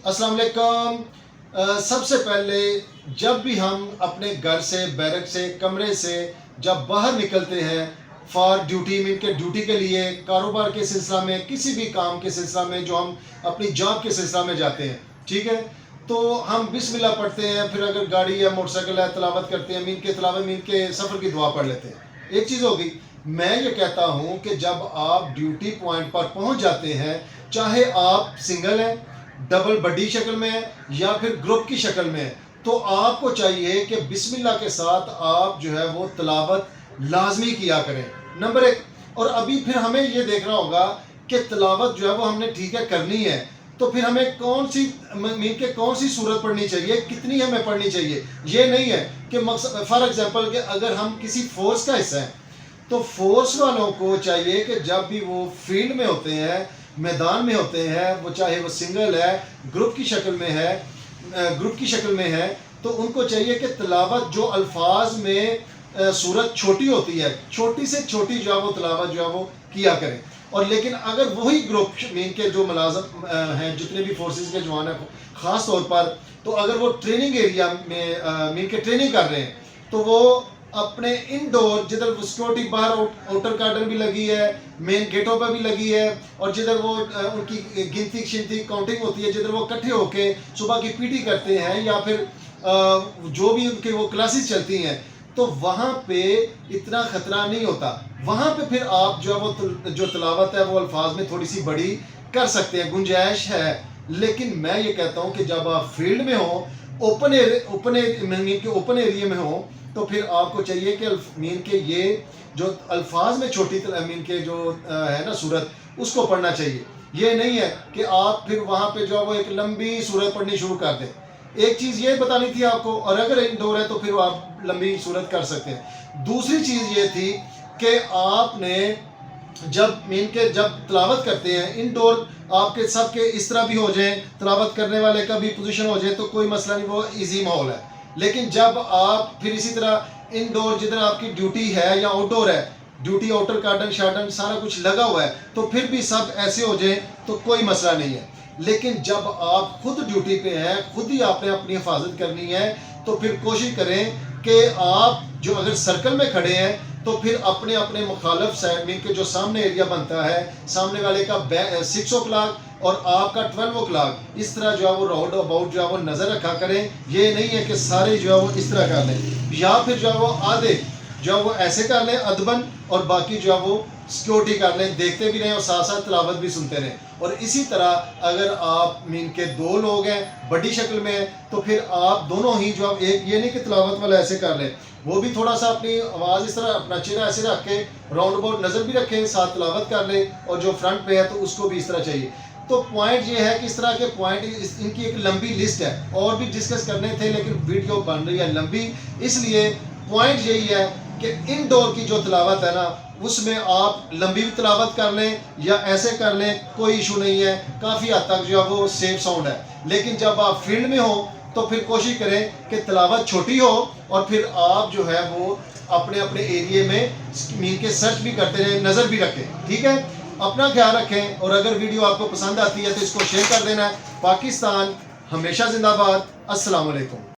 अस्सलाम वालेकुम। सबसे पहले जब भी हम अपने घर से, बैरक से, कमरे से जब बाहर निकलते हैं फॉर ड्यूटी में, के ड्यूटी के लिए, कारोबार के सिलसिला में, किसी भी काम के सिलसिला में, जो हम अपनी जॉब के सिलसिला में जाते हैं, ठीक है, तो हम बिस्मिल्लाह पढ़ते हैं। फिर अगर गाड़ी या मोटरसाइकिल है तलावत करते हैं, मीन के सफ़र की दुआ पढ़ लेते हैं। एक चीज़ होगी, मैं ये कहता हूँ कि जब आप ड्यूटी पॉइंट पर पहुँच जाते हैं, चाहे आप सिंगल हैं, डबल बड़ी शक्ल में है या फिर ग्रुप की शक्ल में है, तो आपको चाहिए कि बिस्मिल्लाह के साथ आप जो है वो तलावत लाजमी किया करें, नंबर एक। और अभी फिर हमें ये देखना होगा कि तलावत जो है वो हमने ठीक है करनी है, तो फिर हमें कौन सी सूरत पढ़नी चाहिए, कितनी हमें पढ़नी चाहिए। ये नहीं है कि मकसद, फॉर एग्जांपल कि अगर हम किसी फोर्स का हिस्सा हैं तो फोर्स वालों को चाहिए कि जब भी वो फील्ड में होते हैं, मैदान में होते हैं, वो चाहे वो सिंगल है, ग्रुप की शक्ल में है, तो उनको चाहिए कि तलावत जो अल्फाज में सूरत छोटी होती है, छोटी से छोटी जो है वो तलावत जो है वो किया करें। और लेकिन अगर वही ग्रुप के जो मुलाज़म हैं, जितने भी फोर्सेस के जवान हैं ख़ास तौर पर, तो अगर वो ट्रेनिंग एरिया में ट्रेनिंग कर रहे हैं, तो वो अपने इंडोर, जिधर सिक्योरिटी बाहर आउटर कार्डन भी लगी है, मेन गेटों पर भी लगी है, और जिधर वो उनकी गिनती शिनती काउंटिंग होती है, जिधर वो इकट्ठे होके सुबह की पीटी करते हैं या फिर जो भी उनके वो क्लासेस चलती हैं, तो वहाँ पे इतना ख़तरा नहीं होता। वहाँ पे फिर आप जो है वो जो तलावत है वो अल्फाज में थोड़ी सी बड़ी कर सकते हैं, गुंजाइश है। लेकिन मैं ये कहता हूँ कि जब आप फील्ड में हो, ओपन एरिया में हो, तो फिर आपको चाहिए कि ये जो अल्फाज में छोटी के जो है ना सूरत, उसको पढ़ना चाहिए। ये नहीं है कि आप फिर वहाँ पे जो है वो एक लंबी सूरत पढ़नी शुरू कर दें। एक चीज़ ये बतानी थी आपको, और अगर इंडोर है तो फिर आप लंबी सूरत कर सकते हैं। दूसरी चीज़ ये थी कि आपने जब तलावत करते हैं, इंडोर आपके सबके इस तरह भी हो जाए, तलावत करने वाले का भी पोजीशन हो जाए, तो कोई मसला नहीं, वो इजी माहौल है। लेकिन जब आप फिर इसी तरह इंडोर जिधर आपकी ड्यूटी है या आउटडोर है, ड्यूटी आउटर कार्डन शार्डन सारा कुछ लगा हुआ है, तो फिर भी सब ऐसे हो जाए तो कोई मसला नहीं है। लेकिन जब आप खुद ड्यूटी पे हैं, खुद ही आपने अपनी हिफाजत करनी है, तो फिर कोशिश करें कि आप जो अगर सर्कल में खड़े हैं, तो फिर अपने अपने मुखालफ साइड में के जो सामने एरिया बनता है, सामने वाले का 6 o'clock और आपका 12 o'clock, इस तरह जो है वो राउंड अबाउट जो है वो नज़र रखा करें। ये नहीं है कि सारे जो है वो इस तरह कर लें, या फिर जो है वो आधे जो है वो ऐसे कर लें अदबन, और बाकी जो है वो सिक्योरिटी कर लें, देखते भी रहें और साथ साथ तलावत भी सुनते रहें। और इसी तरह अगर आप के 2 लोग हैं बड़ी शक्ल में हैं, तो फिर आप दोनों ही जो आप एक, ये नहीं कि तलावत वाला ऐसे कर लें, वो भी थोड़ा सा अपनी आवाज़ इस तरह, अपना चेहरा ऐसे रख के राउंड अबाउट नज़र भी रखें, साथ तलावत कर ले, और जो फ्रंट पे है तो उसको भी इस तरह चाहिए। तो पॉइंट ये है कि इस तरह के पॉइंट, इनकी एक लंबी लिस्ट है, और भी डिस्कस करने थे लेकिन वीडियो बन रही है लंबी, इसलिए पॉइंट यही है कि इंडोर की जो तलावत है ना, उसमें आप लंबी भी तलावत कर लें या ऐसे कर लें, कोई इशू नहीं है, काफ़ी हद तक जो है वो सेफ साउंड है। लेकिन जब आप फील्ड में हो तो फिर कोशिश करें कि तलावत छोटी हो, और फिर आप जो है वो अपने अपने एरिए में के सर्च भी करते रहें, नज़र भी रखें, ठीक है। अपना ख्याल रखें, और अगर वीडियो आपको पसंद आती है तो इसको शेयर कर देना है। पाकिस्तान हमेशा जिंदाबाद। अस्सलाम वालेकुम।